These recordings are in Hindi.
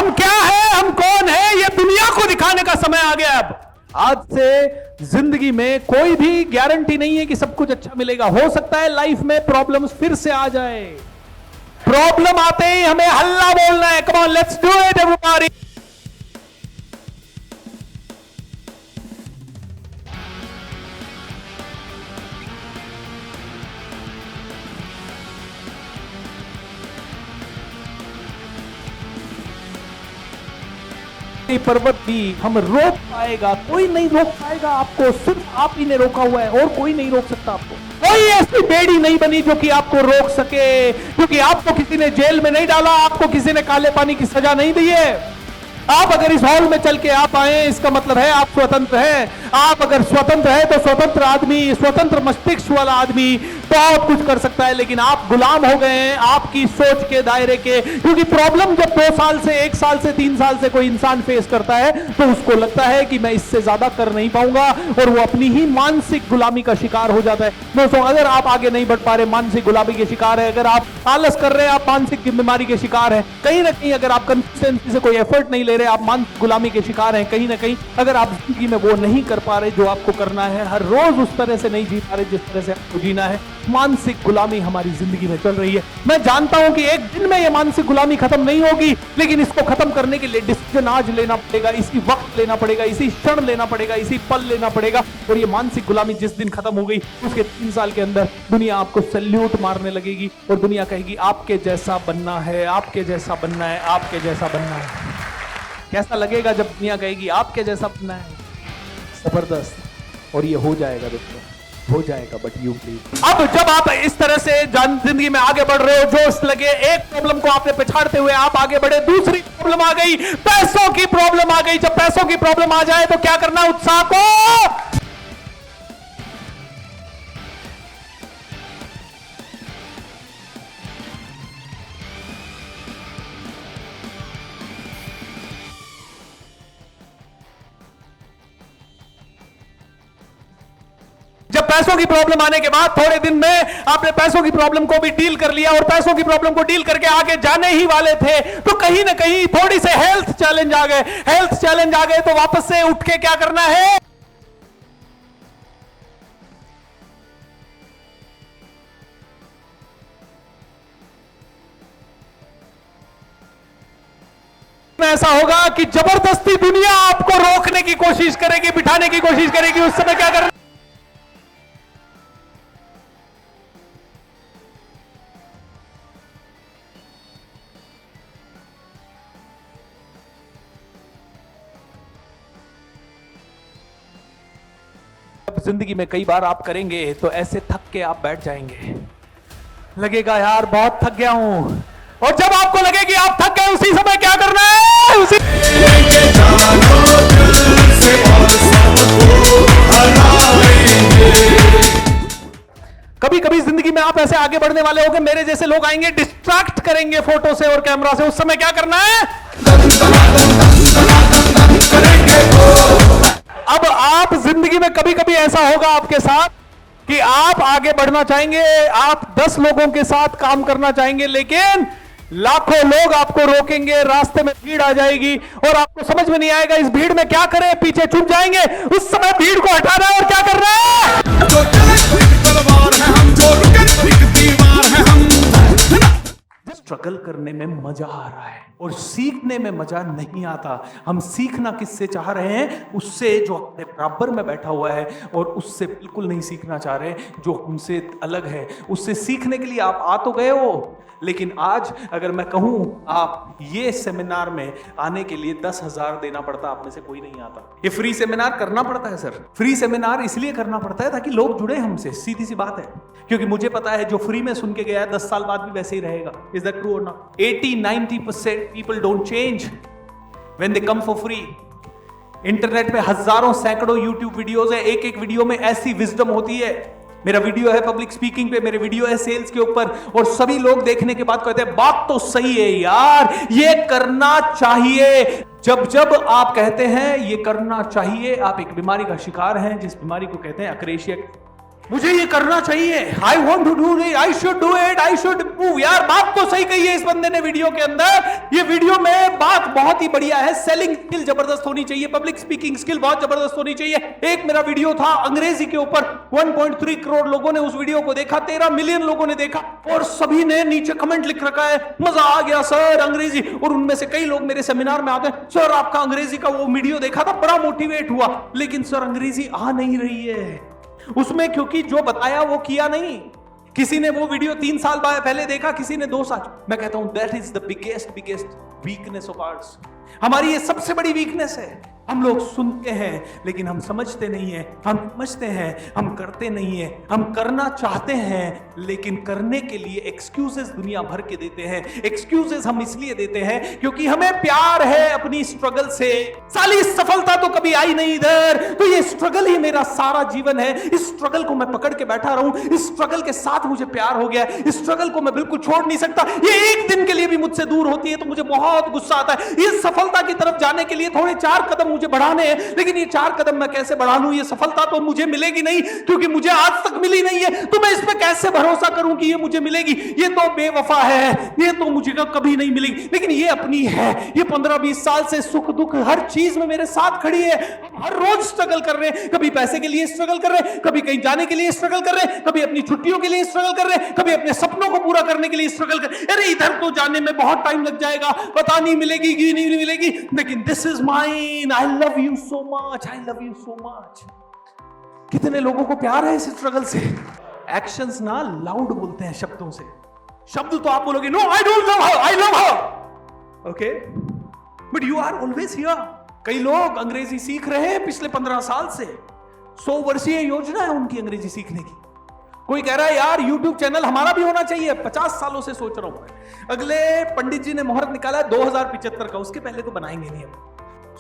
हम क्या है, हम कौन है, ये दुनिया को दिखाने का समय आ गया। अब आज से जिंदगी में कोई भी गारंटी नहीं है कि सब कुछ अच्छा मिलेगा। हो सकता है लाइफ में प्रॉब्लम्स फिर से आ जाए। प्रॉब्लम आते ही हमें हल्ला बोलना है। Come on, let's do it everybody. पर्वत भी हम रोक पाएगा, कोई नहीं रोक पाएगा आपको। सिर्फ आप ही ने रोका हुआ है और कोई नहीं रोक सकता आपको। कोई ऐसी बेड़ी नहीं बनी जो कि आपको रोक सके, क्योंकि आपको किसी ने जेल में नहीं डाला, आपको किसी ने काले पानी की सजा नहीं दी है। आप अगर इस हॉल में चल के आप आए, इसका मतलब है आप स्वतंत्र हैं। आप अगर स्वतंत्र है तो स्वतंत्र आदमी, स्वतंत्र मस्तिष्क वाला आदमी बहुत कुछ कर सकता है, लेकिन आप गुलाम हो गए हैं आपकी सोच के दायरे के। क्योंकि प्रॉब्लम जब 2 साल से, 1 साल से, 3 साल से कोई इंसान फेस करता है तो उसको लगता है कि मैं इससे ज्यादा कर नहीं पाऊंगा, और वो अपनी ही मानसिक गुलामी का शिकार हो जाता है। दोस्तों, अगर आप आगे नहीं बढ़ पा रहे, मानसिक गुलामी के शिकार है, अगर आप आलस कर रहे हैं, आप मानसिक बीमारी के शिकार हैं, कहीं ना कहीं अगर आप कंसिस्टेंसी से कोई एफर्ट नहीं ले रहे, आप मानसिक गुलामी के शिकार हैं, कहीं ना कहीं अगर आप जिंदगी में वो नहीं कर पा रहे जो आपको करना है, हर रोज उस तरह से नहीं जी पा रहे जिस तरह से आपको जीना है, मानसिक गुलामी हमारी जिंदगी में चल रही है। मैं जानता हूं कि एक दिन में ये मानसिक गुलामी खत्म नहीं होगी, लेकिन इसको खत्म करने के लिए डिसीजन आज लेना पड़ेगा, इसी वक्त लेना पड़ेगा, इसी क्षण लेना पड़ेगा, इसी पल लेना पड़ेगा। और ये मानसिक गुलामी जिस दिन खत्म हो गई, उसके 3 साल के अंदर दुनिया आपको सैल्यूट मारने लगेगी और दुनिया कहेगी आपके जैसा बनना है, आपके जैसा बनना है, आपके जैसा बनना है। कैसा लगेगा जब दुनिया कहेगी आपके जैसा बनना है? जबरदस्त। और ये हो जाएगा दोस्तों, हो जाएगा, बट यू प्लीज। अब जब आप इस तरह से जिंदगी में आगे बढ़ रहे हो, जोश लगे, एक प्रॉब्लम को आपने पिछाड़ते हुए आप आगे बढ़े, दूसरी प्रॉब्लम आ गई, पैसों की प्रॉब्लम आ गई। जब पैसों की प्रॉब्लम आ जाए तो क्या करना? उत्साह को जब पैसों की प्रॉब्लम आने के बाद थोड़े दिन में आपने पैसों की प्रॉब्लम को भी डील कर लिया और पैसों की प्रॉब्लम को डील करके आगे जाने ही वाले थे, तो कहीं ना कहीं थोड़ी से हेल्थ चैलेंज आ गए। हेल्थ चैलेंज आ गए तो वापस से उठ के क्या करना है? ऐसा होगा कि जबरदस्ती दुनिया आपको रोकने की कोशिश करेगी, बिठाने की कोशिश करेगी। उस समय क्या करना? जिंदगी में कई बार आप करेंगे तो ऐसे थक के आप बैठ जाएंगे, लगेगा यार बहुत थक गया हूं। और जब आपको लगे कि आप थक गए, उसी समय क्या करना है? उसी कभी कभी जिंदगी में आप ऐसे आगे बढ़ने वाले होंगे, मेरे जैसे लोग आएंगे, डिस्ट्रैक्ट करेंगे फोटो से और कैमरा से। उस समय क्या करना है? अब आप जिंदगी में कभी कभी ऐसा होगा आपके साथ कि आप आगे बढ़ना चाहेंगे, आप 10 लोगों के साथ काम करना चाहेंगे, लेकिन लाखों लोग आपको रोकेंगे, रास्ते में भीड़ आ जाएगी और आपको समझ में नहीं आएगा इस भीड़ में क्या करें, पीछे छूट जाएंगे। उस समय भीड़ को हटाना है और क्या करना है? स्ट्रगल करने में मजा आ रहा है और सीखने में मजा नहीं आता। हम सीखना किससे चाह रहे हैं? उससे जो अपने बराबर में बैठा हुआ है, और उससे बिल्कुल नहीं सीखना चाह रहे जो हमसे अलग है। उससे सीखने के लिए आप आ तो गए हो, लेकिन आज अगर मैं कहूं आप ये सेमिनार में आने के लिए 10,000 देना पड़ता, आप में से कोई नहीं आता। ये फ्री सेमिनार करना पड़ता है सर। फ्री सेमिनार इसलिए करना पड़ता है ताकि लोग जुड़े हमसे, सीधी सी बात है। क्योंकि मुझे पता है जो फ्री में सुन के गया है 10 साल बाद भी वैसे ही रहेगा। इज दैट ट्रू और not? 80-90% people don't change when they come for free. Internet पे हजारों सैकड़ों यूट्यूब वीडियोस है, एक एक वीडियो में ऐसी विजडम होती है। मेरा वीडियो है पब्लिक स्पीकिंग पे, मेरे वीडियो है सेल्स के ऊपर, और सभी लोग देखने के बाद कहते हैं बात तो सही है यार, ये करना चाहिए। जब जब आप कहते हैं ये करना चाहिए, आप एक बीमारी का शिकार हैं जिस बीमारी को कहते हैं अक्रेशिया। मुझे ये करना चाहिए, I want to do it, I should do it, I should move. यार बात तो सही कही है इस बंदे ने वीडियो के अंदर। ये वीडियो में बात बहुत ही बढ़िया है। सेलिंग स्किल जबरदस्त होनी चाहिए, पब्लिक स्पीकिंग स्किल बहुत जबरदस्त होनी चाहिए। एक मेरा वीडियो था अंग्रेजी के ऊपर, 1.3 करोड़ लोगों ने उस वीडियो को देखा, 13 मिलियन लोगों ने देखा, और सभी ने नीचे कमेंट लिख रखा है मजा आ गया सर अंग्रेजी। और उनमें से कई लोग मेरे सेमिनार में आते हैं, सर आपका अंग्रेजी का वो वीडियो देखा था, बड़ा मोटिवेट हुआ, लेकिन सर अंग्रेजी आ नहीं रही है उसमें, क्योंकि जो बताया वो किया नहीं। किसी ने वो वीडियो 3 साल पहले देखा, किसी ने 2 साल। मैं कहता हूं that is the biggest weakness of hours. हमारी ये सबसे बड़ी वीकनेस है। हम लोग सुनते हैं लेकिन हम समझते नहीं है, हम समझते हैं हम करते नहीं है, हम करना चाहते हैं लेकिन करने के लिए एक्सक्यूजेस दुनिया भर के देते हैं। एक्सक्यूजेस हम इसलिए देते हैं क्योंकि हमें प्यार है अपनी स्ट्रगल से। साली सफलता तो कभी आई नहीं इधर, तो ये स्ट्रगल ही मेरा सारा जीवन है। इस स्ट्रगल को मैं पकड़ के बैठा रहूं, इस स्ट्रगल के साथ मुझे प्यार हो गया, इस स्ट्रगल को मैं बिल्कुल छोड़ नहीं सकता। ये एक दिन के लिए भी मुझसे दूर होती है तो मुझे बहुत गुस्सा आता है। इस सफलता की तरफ जाने के लिए थोड़े 4 कदम मुझे बढ़ाने हैं, लेकिन ये 4 कदम मैं कैसे बढ़ा लूं? ये सफलता तो मुझे मिलेगी नहीं क्योंकि मुझे आज तक मिली नहीं है, तो मैं इस पे कैसे भरोसा करूं कि ये मुझे मिलेगी? ये तो बेवफा है, ये तो मुझे कभी नहीं मिलेगी। लेकिन ये अपनी है, ये 15-20 साल से सुख दुख हर चीज में मेरे साथ खड़ी है। हर रोज स्ट्रगल कर रहे हैं, कभी पैसे के लिए स्ट्रगल कर रहे हैं, कभी कहीं जाने के लिए स्ट्रगल कर रहे हैं, कभी अपनी छुट्टियों के लिए स्ट्रगल कर रहे हैं, कभी अपने सपनों को पूरा करने के लिए स्ट्रगल कर। अरे इधर तो जाने में बहुत टाइम लग जाएगा, पता नहीं मिलेगी कि नहीं मिलेगी, लेकिन this is mine, I love you so much, I love you so much. कितने लोगों को प्यार है इस स्ट्रगल से? एक्शंस ना लाउड बोलते हैं शब्दों से। शब्द तो आप बोलोगे no I don't love her, I love her, okay, but you are always here. कई लोग अंग्रेजी सीख रहे हैं पिछले 15 साल से, 100 वर्षीय योजना है उनकी अंग्रेजी सीखने की। कोई कह रहा है यार YouTube चैनल हमारा भी होना चाहिए, 50 सालों से सोच रहा हूं। अगले पंडित जी ने मुहूर्त निकाला है 2075 का, उसके पहले तो बनाएंगे नहीं हम।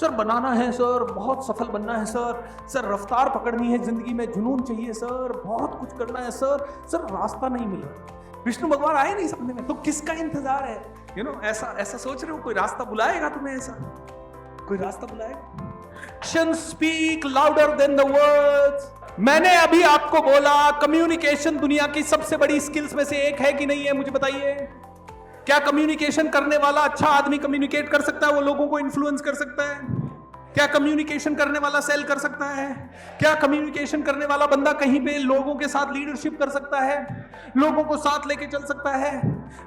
सर बनाना है सर, बहुत सफल बनना है सर रफ्तार पकड़नी है जिंदगी में, जुनून चाहिए सर, बहुत कुछ करना है सर रास्ता नहीं मिला। विष्णु भगवान आए नहीं सपने में, तो किसका इंतजार है? यू नो, ऐसा सोच रहे हो कोई रास्ता बुलाएगा तुम्हें? ऐसा कोई रास्ता बुलाएगा? Actions speak louder than the words। मैंने अभी आपको बोला कम्युनिकेशन दुनिया की सबसे बड़ी स्किल्स में से एक है कि नहीं है? मुझे बताइए, क्या कम्युनिकेशन करने वाला अच्छा आदमी कम्युनिकेट कर सकता है? वो लोगों को इन्फ्लुएंस कर सकता है? क्या कम्युनिकेशन करने वाला सेल कर सकता है? क्या कम्युनिकेशन करने वाला बंदा कहीं पे लोगों के साथ लीडरशिप कर सकता है? लोगों को साथ लेके चल सकता है?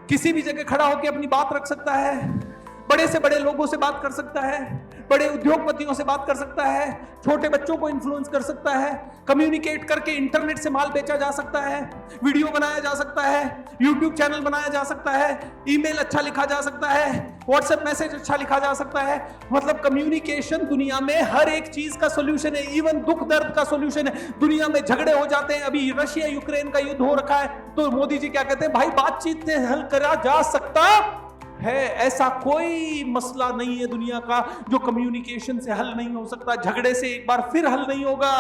किसी भी जगह खड़ा होकर अपनी बात रख सकता है? बड़े से बड़े लोगों से बात कर सकता है? बड़े उद्योगपतियों से बात कर सकता है? छोटे बच्चों को इन्फ्लुएंस कर सकता है? कम्युनिकेट करके इंटरनेट से माल बेचा जा सकता है, वीडियो बनाया जा सकता है, यूट्यूब चैनल बनाया जा सकता है, ईमेल अच्छा लिखा जा सकता है, व्हाट्सएप मैसेज अच्छा लिखा जा सकता है। मतलब कम्युनिकेशन दुनिया में हर एक चीज का सोल्यूशन है, इवन दुख दर्द का सोल्यूशन है। दुनिया में झगड़े हो जाते हैं, अभी रशिया यूक्रेन का युद्ध हो रखा है, तो मोदी जी क्या कहते हैं? भाई बातचीत से हल करा जा सकता है, ऐसा कोई मसला नहीं है दुनिया का जो कम्युनिकेशन से हल नहीं हो सकता। झगड़े से एक बार फिर हल नहीं होगा,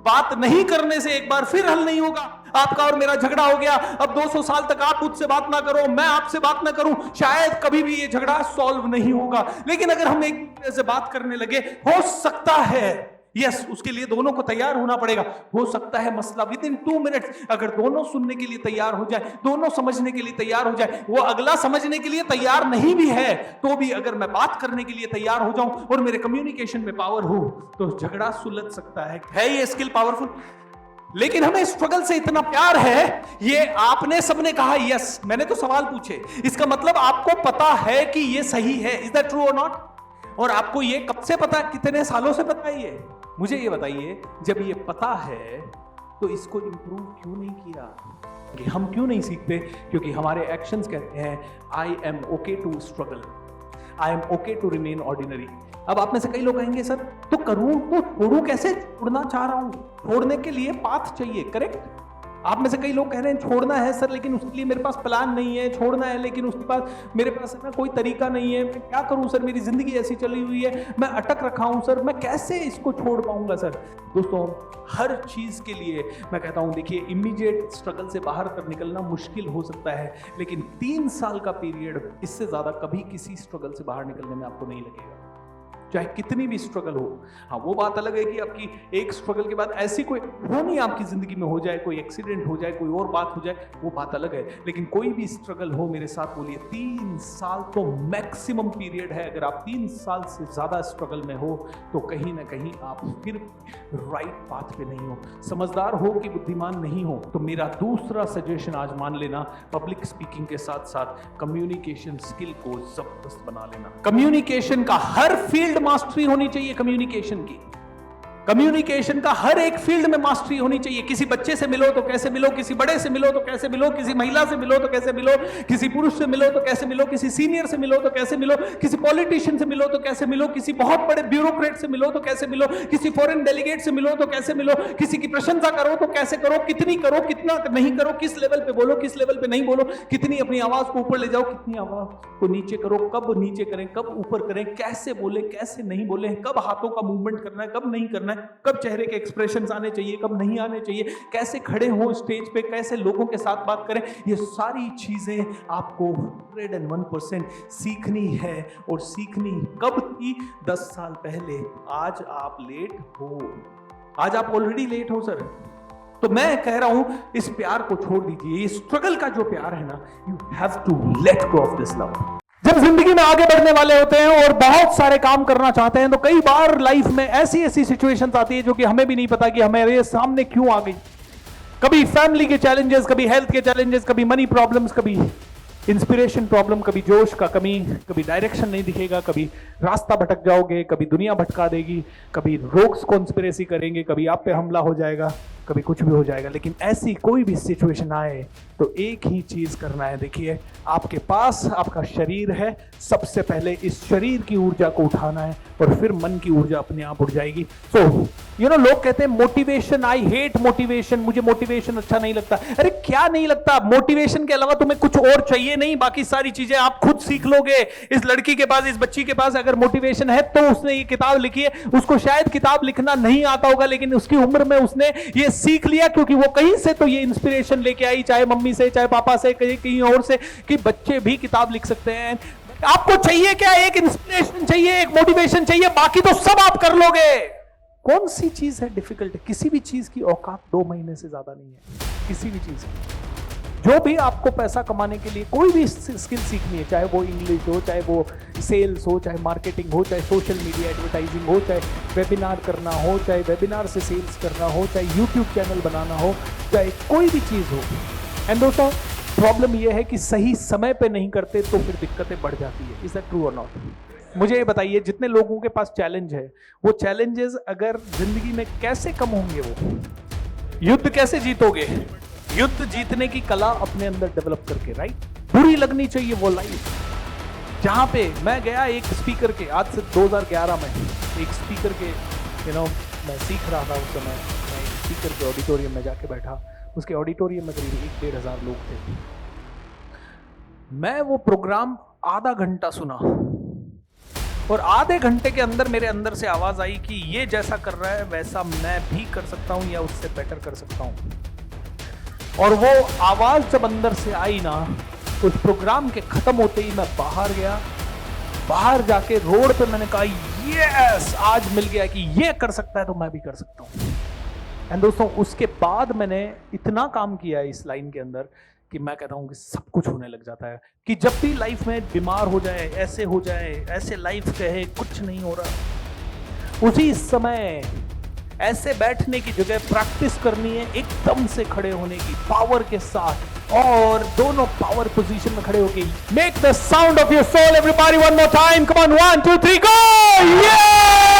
बात नहीं करने से एक बार फिर हल नहीं होगा। आपका और मेरा झगड़ा हो गया, अब 200 साल तक आप मुझसे बात ना करो, मैं आपसे बात ना करूं, शायद कभी भी ये झगड़ा सॉल्व नहीं होगा। लेकिन अगर हम एक दूसरे से बात करने लगे, हो सकता है, यस, उसके लिए दोनों को तैयार होना पड़ेगा। हो सकता है मसला विद इन 2 मिनट्स, अगर दोनों सुनने के लिए तैयार हो जाए, दोनों समझने के लिए तैयार हो जाए, वो अगला समझने के लिए तैयार नहीं भी है तो भी अगर मैं बात करने के लिए तैयार हो जाऊं और मेरे कम्युनिकेशन में पावर हो, तो झगड़ा सुलझ सकता है ये स्किल पावरफुल। लेकिन हमें स्ट्रगल से इतना प्यार है, ये आपने सबने कहा यस, मैंने तो सवाल पूछे, इसका मतलब आपको पता है कि ये सही है। इज दैट ट्रू और नॉट? और आपको ये कब से पता, कितने सालों से पता है? ये मुझे ये बताइए, जब ये पता है तो इसको इंप्रूव क्यों नहीं किया? कि हम क्यों नहीं सीखते? क्योंकि हमारे एक्शंस कहते हैं I am okay to struggle, I am okay to remain ordinary. अब आप में से कई लोग कहेंगे सर तो करूं तो छोड़ूं कैसे? छोड़ना चाह रहा हूं, छोड़ने के लिए पाथ चाहिए, करेक्ट? आप में से कई लोग कह रहे हैं छोड़ना है सर लेकिन उसके लिए मेरे पास प्लान नहीं है, छोड़ना है लेकिन उसके पास मेरे पास ना कोई तरीका नहीं है, मैं क्या करूं सर, मेरी जिंदगी ऐसी चली हुई है, मैं अटक रखा हूं सर, मैं कैसे इसको छोड़ पाऊंगा सर? दोस्तों, हर चीज के लिए मैं कहता हूं, देखिए इमीडिएट स्ट्रगल से बाहर कर निकलना मुश्किल हो सकता है, लेकिन 3 साल का पीरियड, इससे ज्यादा कभी किसी स्ट्रगल से बाहर निकलने में आपको नहीं लगेगा। चाहे कितनी भी स्ट्रगल हो। हाँ, वो बात अलग है कि आपकी एक स्ट्रगल के बाद ऐसी कोई वो नहीं आपकी जिंदगी में हो जाए, कोई एक्सीडेंट हो जाए, कोई और बात हो जाए, वो बात अलग है। लेकिन कोई भी स्ट्रगल हो, मेरे साथ बोलिए 3 साल तो मैक्सिमम पीरियड है। अगर आप 3 साल से ज्यादा स्ट्रगल में हो तो कहीं ना कहीं आप फिर राइट पाथ पे नहीं हो। समझदार हो कि बुद्धिमान नहीं हो। तो मेरा दूसरा सजेशन आज मान लेना, पब्लिक स्पीकिंग के साथ साथ कम्युनिकेशन स्किल को जबरदस्त बना लेना। कम्युनिकेशन का हर फील्ड मास्टरी होनी चाहिए। कम्युनिकेशन का हर एक फील्ड में मास्टरी होनी चाहिए। किसी बच्चे से मिलो तो कैसे मिलो, किसी बड़े से मिलो तो कैसे मिलो, किसी महिला से मिलो तो कैसे मिलो, किसी पुरुष से मिलो तो कैसे मिलो, किसी सीनियर से मिलो तो कैसे मिलो, किसी पॉलिटिशियन से मिलो तो कैसे मिलो, किसी बहुत बड़े ब्यूरोक्रेट से मिलो तो कैसे मिलो, किसी फॉरेन डेलीगेट से मिलो तो कैसे मिलो, किसी की प्रशंसा करो तो कैसे करो, कितनी करो, कितना नहीं करो, किस लेवल पे बोलो, किस लेवल पे नहीं बोलो, कितनी अपनी आवाज को ऊपर ले जाओ, कितनी आवाज को नीचे करो, कब नीचे करें, कब ऊपर करें, कैसे बोले, कैसे नहीं बोले, कब हाथों का मूवमेंट करना है, कब नहीं करना है, कब चेहरे के एक्सप्रेशंस आने चाहिए, कब नहीं आने चाहिए, कैसे खड़े हो स्टेज पे, कैसे लोगों के साथ बात करें। ये सारी चीजें आपको 101% सीखनी है। और सीखनी कब थी? 10 साल पहले। आज आप लेट हो, आज आप ऑलरेडी लेट हो सर। तो मैं कह रहा हूं इस प्यार को छोड़ दीजिए। ये स्ट्रगल का जो प्यार है ना, you have to let go of this love. जब जिंदगी में आगे बढ़ने वाले होते हैं और बहुत सारे काम करना चाहते हैं तो कई बार लाइफ में ऐसी ऐसी सिचुएशंस आती है जो कि हमें भी नहीं पता कि हमारे सामने क्यों आ गई। कभी फैमिली के चैलेंजेस, कभी हेल्थ के चैलेंजेस, कभी मनी प्रॉब्लम्स, कभी इंस्पिरेशन प्रॉब्लम, कभी जोश का कमी, कभी डायरेक्शन नहीं दिखेगा, कभी रास्ता भटक जाओगे, कभी दुनिया भटका देगी, कभी रोक्स कॉन्स्पिरेसी करेंगे, कभी आप पे हमला हो जाएगा, कभी कुछ भी हो जाएगा। लेकिन ऐसी कोई भी सिचुएशन आए तो एक ही चीज करना है। देखिए, आपके पास आपका शरीर है, सबसे पहले इस शरीर की ऊर्जा को उठाना है और फिर मन की ऊर्जा अपने आप उठ जाएगी। सो लोग कहते हैं मोटिवेशन, आई हेट मोटिवेशन, मुझे मोटिवेशन अच्छा नहीं लगता। अरे क्या नहीं लगता? मोटिवेशन के अलावा तुम्हें कुछ और चाहिए नहीं, बाकी सारी चीजें आप खुद सीख लोगे। इस लड़की के पास, इस बच्ची के पास अगर मोटिवेशन है तो उसने ये किताब लिखी है। उसको शायद किताब लिखना नहीं आता होगा, लेकिन उसकी उम्र में उसने ये सीख लिया, क्योंकि वो कहीं से तो ये इंस्पिरेशन लेके आई, चाहे मम्मी से, चाहे पापा से, कहीं और से, कि बच्चे भी किताब लिख सकते हैं। आपको चाहिए क्या? एक इंस्पिरेशन चाहिए, एक मोटिवेशन चाहिए, बाकी तो सब आप कर लोगे। कौन सी चीज है डिफिकल्ट? किसी भी चीज की औकात 2 महीने से ज्यादा नहीं है, किसी भी चीज की। जो भी आपको पैसा कमाने के लिए कोई भी स्किल सीखनी है, चाहे वो इंग्लिश हो, चाहे वो सेल्स हो, चाहे मार्केटिंग हो, चाहे सोशल मीडिया एडवर्टाइजिंग हो, चाहे वेबिनार करना हो, चाहे वेबिनार से सेल्स करना हो, चाहे यूट्यूब चैनल बनाना हो, चाहे कोई भी चीज हो। एंड दोस्तों, प्रॉब्लम यह है कि सही समय पे नहीं करते तो फिर दिक्कतें बढ़ जाती है। इज दैट ट्रू और नॉट? मुझे ये बताइए, जितने लोगों के पास चैलेंज है, वो चैलेंजेस अगर जिंदगी में कैसे कम होंगे? वो युद्ध कैसे जीतोगे? युद्ध जीतने की कला अपने अंदर डेवलप करके, राइट? बुरी लगनी चाहिए वो लाइफ। जहां पे मैं गया एक स्पीकर के, आज से 2011 में एक स्पीकर के मैं सीख रहा था उस समय। मैं एक स्पीकर के ऑडिटोरियम में जाके बैठा। उसके ऑडिटोरियम में करीब 1-1.5 लोग थे। मैं वो प्रोग्राम आधा घंटा सुना और आधे घंटे के अंदर मेरे अंदर से आवाज आई कि ये जैसा कर रहा है वैसा मैं भी कर सकता हूं या उससे बेटर कर सकता हूं। और वो आवाज जब अंदर से आई ना, उस प्रोग्राम के खत्म होते ही मैं बाहर गया। बाहर जाके रोड पे मैंने कहा यस, आज मिल गया कि ये कर सकता है तो मैं भी कर सकता हूं। एंड दोस्तों, उसके बाद मैंने इतना काम किया इस लाइन के अंदर कि मैं कहता हूं कि सब कुछ होने लग जाता है। कि जब भी लाइफ में बीमार हो जाए, ऐसे हो जाए, ऐसे लाइफ कहे कुछ नहीं हो रहा, उसी समय ऐसे बैठने की जगह प्रैक्टिस करनी है एकदम से खड़े होने की, पावर के साथ, और दोनों पावर पोजीशन में खड़े होके make the sound of your soul everybody one more time, come on 1 2 3 go!